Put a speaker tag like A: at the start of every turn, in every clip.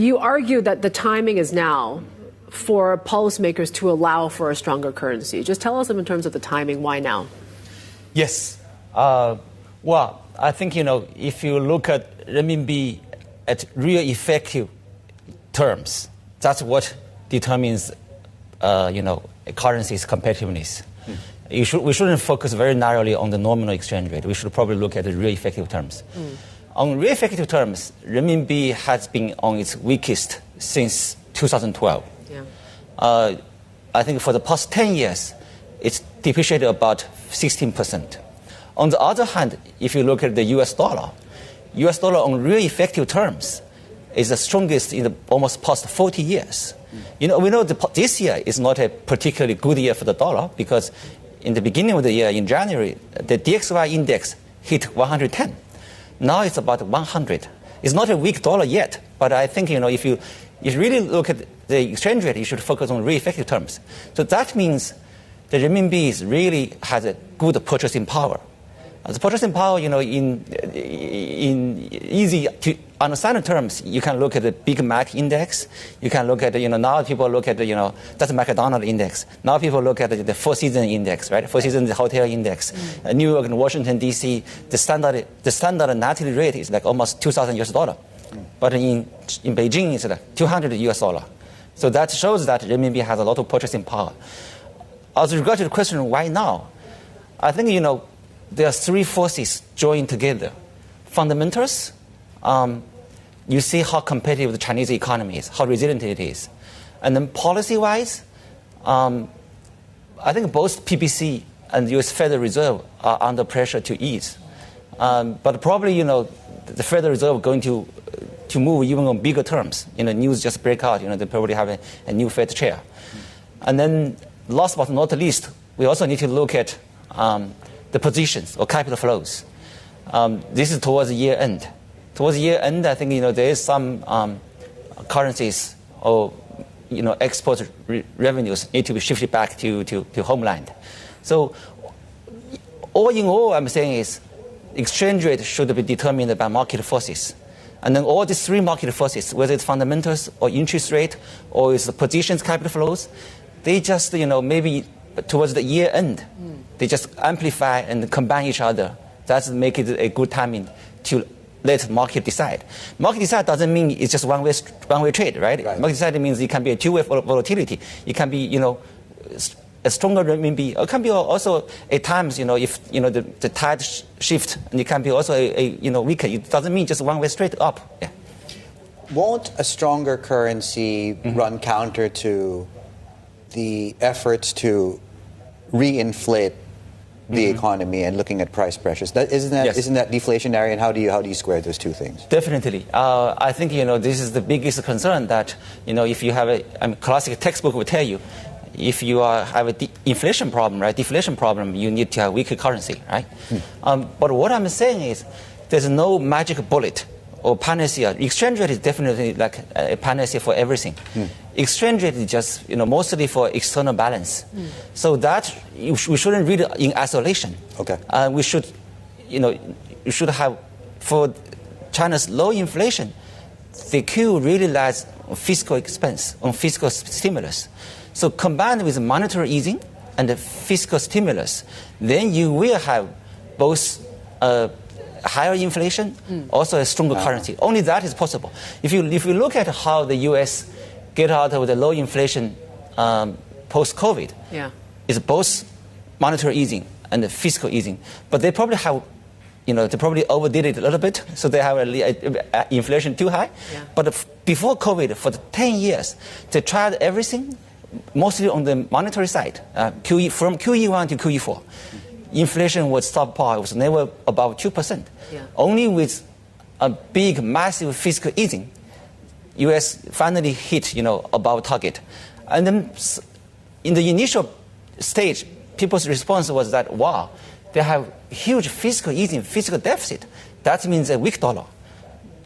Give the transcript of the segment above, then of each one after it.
A: You argue that the timing is now for policymakers to allow for a stronger currency. Just tell us in terms of the timing, why now?
B: Yes. Well, I think, if you look at renminbi at real effective terms, that's what determines, a currency's competitiveness. We shouldn't focus very narrowly on the nominal exchange rate. We should probably look at the real effective terms. On real effective terms, renminbi has been on its weakest since 2012.
A: Yeah.
B: I think for the past 10 years, it's depreciated about 16%. On the other hand, if you look at the US dollar on real effective terms is the strongest in the almost past 40 years. We know this year is not a particularly good year for the dollar because in the beginning of the year, in January, the DXY index hit 110. Now it's about 100. It's not a weak dollar yet, but I think, if you really look at the exchange rate, you should focus on real effective terms. So that means the renminbi really has a good purchasing power. The purchasing power, in easy to understand terms, you can look at the Big Mac index. You can look at, now people look at, that's McDonald index. Now people look at the Four Seasons index, right? Four Seasons hotel index. New York and Washington, D.C., the standard nightly rate is like almost $2,000. But in Beijing, it's like $200. So that shows that renminbi has a lot of purchasing power. As regards to the question, why now? I think, there are three forces joined together. Fundamentals, you see how competitive the Chinese economy is, how resilient it is. And then policy-wise, I think both PBC and the U.S. Federal Reserve are under pressure to ease. But probably, the Federal Reserve is going to move even on bigger terms. News just break out, they probably have a new Fed chair. And then last but not least, we also need to look at the positions or capital flows. This is towards the year end. Towards the year end, I think there is some currencies or export revenues need to be shifted back to homeland. So all in all, I'm saying is exchange rate should be determined by market forces. And then all these three market forces, whether it's fundamentals or interest rate or it's the positions, capital flows, they just maybe towards the year end, they just amplify and combine each other. That's make it a good timing to let market decide. Market decide doesn't mean it's just one-way trade, right? Market decide means it can be a two-way volatility. It can be, a stronger renminbi. It can be also at times, if the tide shift, and it can be also a weaker. It doesn't mean just one-way straight up. Yeah.
C: Won't a stronger currency run counter to the efforts to reinflate the economy and looking at price pressures? Isn't that deflationary? And how do you square those two things?
B: Definitely. I think this is the biggest concern that if you have classic textbook will tell you, if you have a inflation problem, right, deflation problem, you need to have weaker currency, right? But what I'm saying is, there's no magic bullet or panacea. Exchange rate is definitely like a panacea for everything. Exchange rate is just mostly for external balance. So that we shouldn't read it in isolation.
C: Okay.
B: We should, you should have for China's low inflation. The key really lies on fiscal expense, on fiscal stimulus. So combined with monetary easing and the fiscal stimulus, then you will have both higher inflation, also a stronger currency. Only that is possible. If you look at how the U.S. get out of the low inflation post-COVID, it's both monetary easing and the fiscal easing. But they probably have, they probably overdid it a little bit, so they have inflation too high.
A: Yeah.
B: But before COVID, for the 10 years, they tried everything, mostly on the monetary side, from QE1 to QE4. Inflation was subpar. It was never above 2%.
A: Yeah.
B: Only with a big, massive fiscal easing, U.S. finally hit, above target. And then in the initial stage, people's response was that, wow, they have huge fiscal easing, fiscal deficit. That means a weak dollar.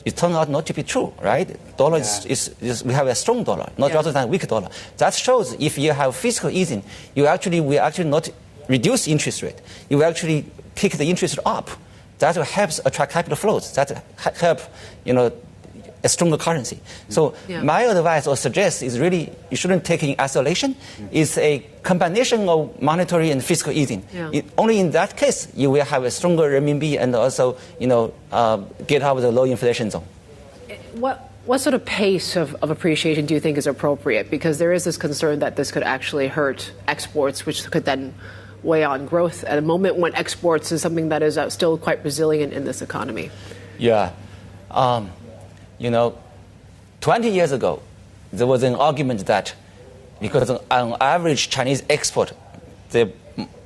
B: It turned out not to be true, right? Dollar is we have a strong dollar, not rather than a weak dollar. That shows if you have fiscal easing, we actually not reduce interest rate. You will actually pick the interest up. That helps attract capital flows. That help, a stronger currency. So my advice or suggest is really you shouldn't take it in isolation. It's a combination of monetary and fiscal easing. Only in that case you will have a stronger renminbi and also get out of the low inflation zone.
A: What sort of pace of appreciation do you think is appropriate? Because there is this concern that this could actually hurt exports, which could then weigh on growth at a moment when exports is something that is still quite resilient in this economy.
B: Yeah. 20 years ago, there was an argument that because on average Chinese export, the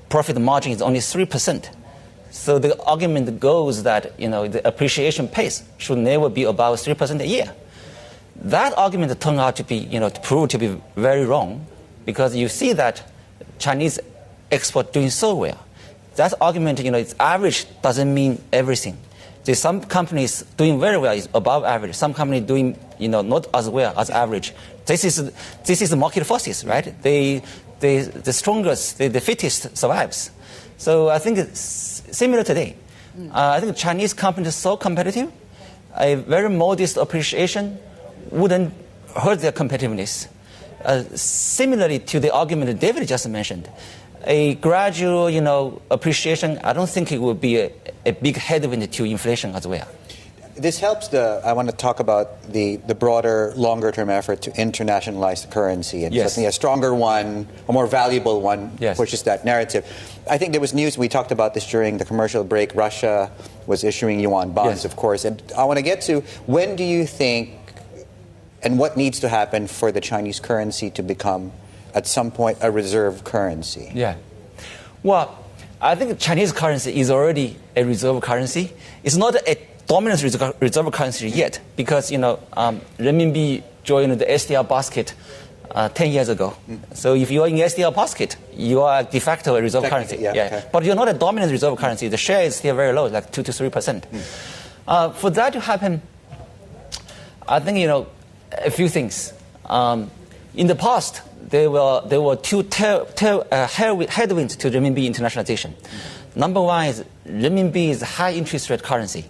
B: profit margin is only 3%. So the argument goes that, the appreciation pace should never be above 3% a year. That argument turned out to be, proved to be very wrong because you see that Chinese export doing so well. That argument, its average doesn't mean everything. There's some companies doing very well is above average. Some companies doing, not as well as average. This is the market forces, right? The strongest, the fittest survives. So I think it's similar today. I think Chinese companies are so competitive. A very modest appreciation wouldn't hurt their competitiveness. Similarly to the argument that David just mentioned, a gradual, appreciation, I don't think it would be a big headwind to inflation as well.
C: This helps I want to talk about the broader, longer-term effort to internationalize the currency and certainly a stronger one, a more valuable one, pushes that narrative. I think there was news, we talked about this during the commercial break, Russia was issuing Yuan bonds, of course, and I want to get to when do you think and what needs to happen for the Chinese currency to become at some point a reserve currency?
B: Yeah. Well, I think the Chinese currency is already a reserve currency. It's not a dominant reserve currency yet because, renminbi joined the SDR basket 10 years ago. So if you're in SDR basket, you are de facto a reserve currency.
C: Okay.
B: But you're not a dominant reserve currency. The share is still very low, like 2 to 3%. For that to happen, I think, a few things. In the past, there were two headwinds to renminbi internationalization. Number one is renminbi is a high interest rate currency.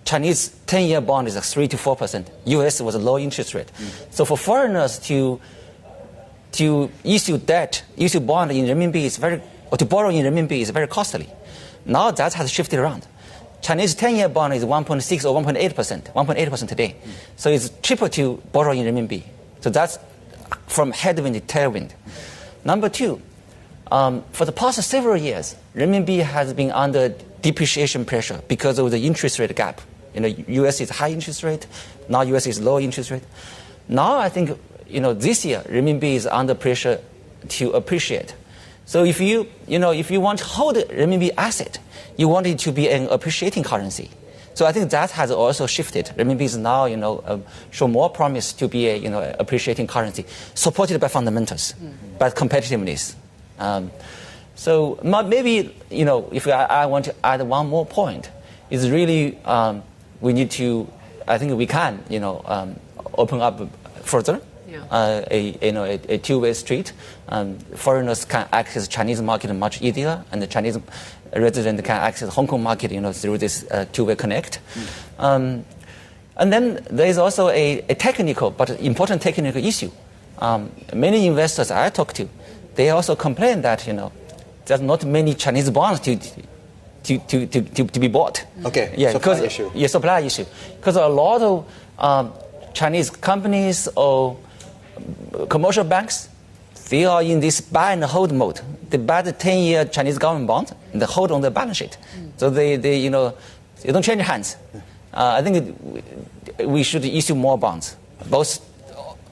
B: Chinese 10-year bond is like 3 to 4%. U.S. was a low interest rate. So for foreigners to issue bond in renminbi or to borrow in renminbi is very costly. Now that has shifted around. Chinese 10-year bond is 1.6 or 1.8% today. So it's cheaper to borrow in renminbi. So that's from headwind to tailwind. Number two, for the past several years, renminbi has been under depreciation pressure because of the interest rate gap. U.S. is high interest rate, now U.S. is low interest rate. Now I think, this year, renminbi is under pressure to appreciate. So if you want to hold a renminbi asset, you want it to be an appreciating currency. So I think that has also shifted. Renminbi is now, show more promise to be a appreciating currency, supported by fundamentals, by competitiveness. So maybe, if I want to add one more point, is really we need to, I think we can, open up further. A two-way street. Foreigners can access Chinese market much easier, and the Chinese resident can access Hong Kong market, through this two-way connect. And then there is also a technical, but important technical issue. Many investors I talk to, they also complain that there's not many Chinese bonds to be bought.
C: Okay. Supply issue.
B: Yeah, supply issue. Because a lot of Chinese companies or commercial banks, they are in this buy and hold mode. They buy the 10-year Chinese government bond and they hold on their balance sheet. So they don't change hands. I think we should issue more bonds, both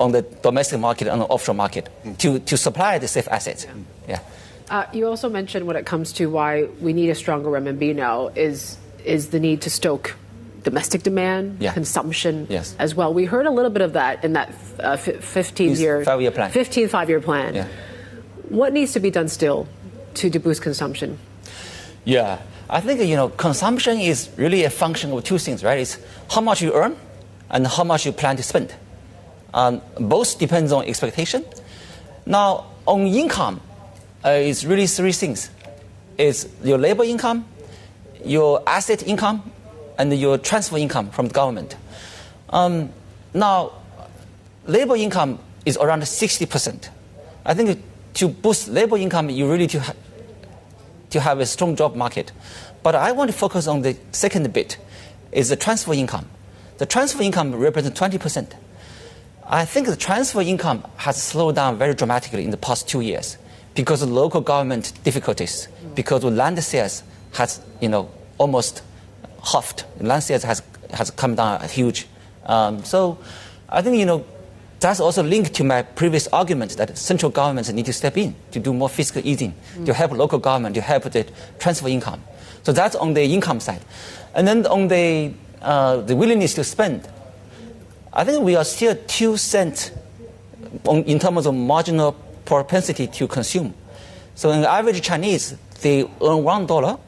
B: on the domestic market and the offshore market, to supply the safe assets.
A: You also mentioned when it comes to why we need a stronger renminbi now is the need to stoke domestic demand, consumption as well. We heard a little bit of that in that 15-year
B: plan.
A: 15 5-year plan.
B: Yeah.
A: What needs to be done still to boost consumption?
B: Yeah, I think consumption is really a function of two things, right? It's how much you earn and how much you plan to spend. Both depends on expectation. Now, on income, it's really three things. It's your labor income, your asset income, and your transfer income from the government. Now, labor income is around 60%. I think to boost labor income, you really to have a strong job market. But I want to focus on the second bit, is the transfer income. The transfer income represents 20%. I think the transfer income has slowed down very dramatically in the past 2 years because of local government difficulties, because of land sales has, almost halved. Land sales has come down huge. So I think, that's also linked to my previous argument that central governments need to step in to do more fiscal easing, to help local government, to help the transfer income. So that's on the income side. And then on the willingness to spend, I think we are still 2 cents in terms of marginal propensity to consume. So in the average Chinese, they earn $1.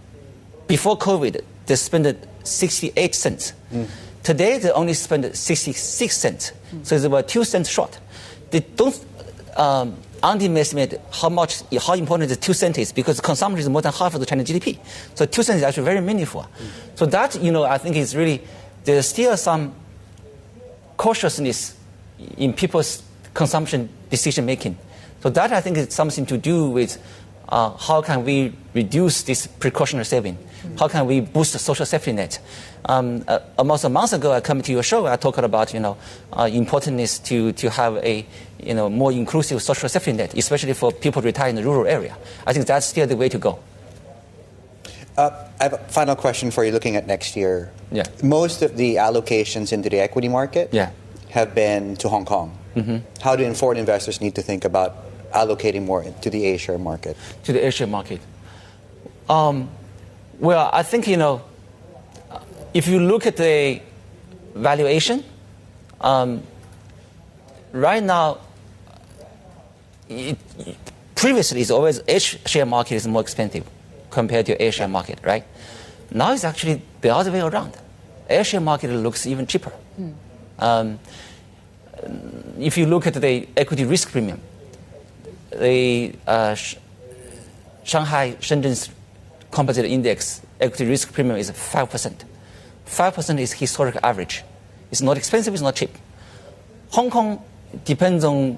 B: Before COVID, they spent 68 cents. Today, they only spend 66 cents. So it's about 2 cents short. They don't underestimate how important the 2 cents is, because consumption is more than half of the Chinese GDP. So 2 cents is actually very meaningful. So that, I think is really, there's still some cautiousness in people's consumption decision making. So that, I think, is something to do with how can we reduce this precautionary saving? How can we boost the social safety net? Almost a month ago, I came to your show. I talked about importance to have a more inclusive social safety net, especially for people retired in the rural area. I think that's still the way to go.
C: I have a final question for you. Looking at next year, most of the allocations into the equity market have been to Hong Kong. How do foreign investors need to think about allocating more to the A-share market?
B: To the A-share market. Well, I think, if you look at the valuation, right now, previously it's always H-share market is more expensive compared to A-share market, right? Now it's actually the other way around. A-share market looks even cheaper. If you look at the equity risk premium, the Shanghai Shenzhen's composite index equity risk premium is 5%. 5% is historic average. It's not expensive, it's not cheap. Hong Kong depends on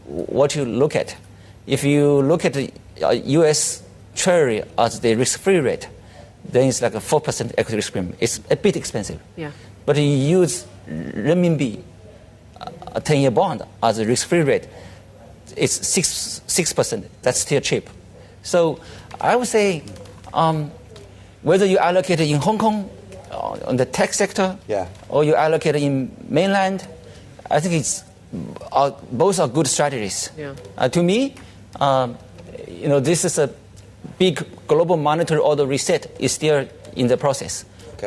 B: what you look at. If you look at the U.S. Treasury as the risk-free rate, then it's like a 4% equity risk premium. It's a bit expensive. But you use renminbi, a 10-year bond, as a risk-free rate, it's 6%. That's still cheap. So I would say whether you allocate it in Hong Kong, on the tech sector, or you allocate it in mainland, I think both are good strategies. To me, this is a big global monetary order reset is still in the process.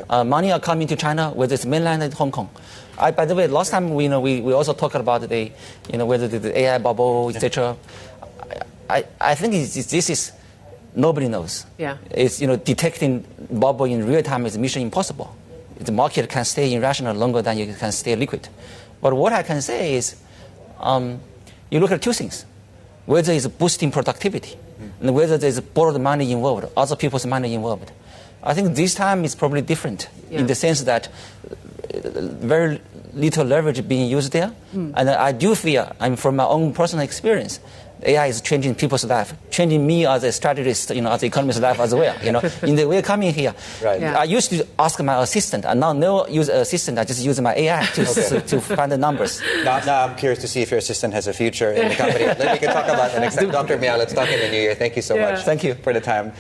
B: Money are coming to China, whether it's mainland or Hong Kong. By the way, last time we also talked about the whether the AI bubble, etc. I think this is nobody knows. It's detecting bubble in real time is mission impossible. The market can stay irrational longer than you can stay liquid. But what I can say is, you look at 2 things: whether it's boosting productivity, and whether there's borrowed money involved, other people's money involved. I think this time is probably different in the sense that very little leverage being used there. And I do fear, from my own personal experience, AI is changing people's life, changing me as a strategist, as an economist life as well. In the way coming here, I used to ask my assistant, and now no use assistant. I just use my AI to find the numbers.
C: Now I'm curious to see if your assistant has a future in the company. We can talk about that next time. Dr. Miao, let's talk in the new year. Thank you so much.
B: Thank you
C: for the time.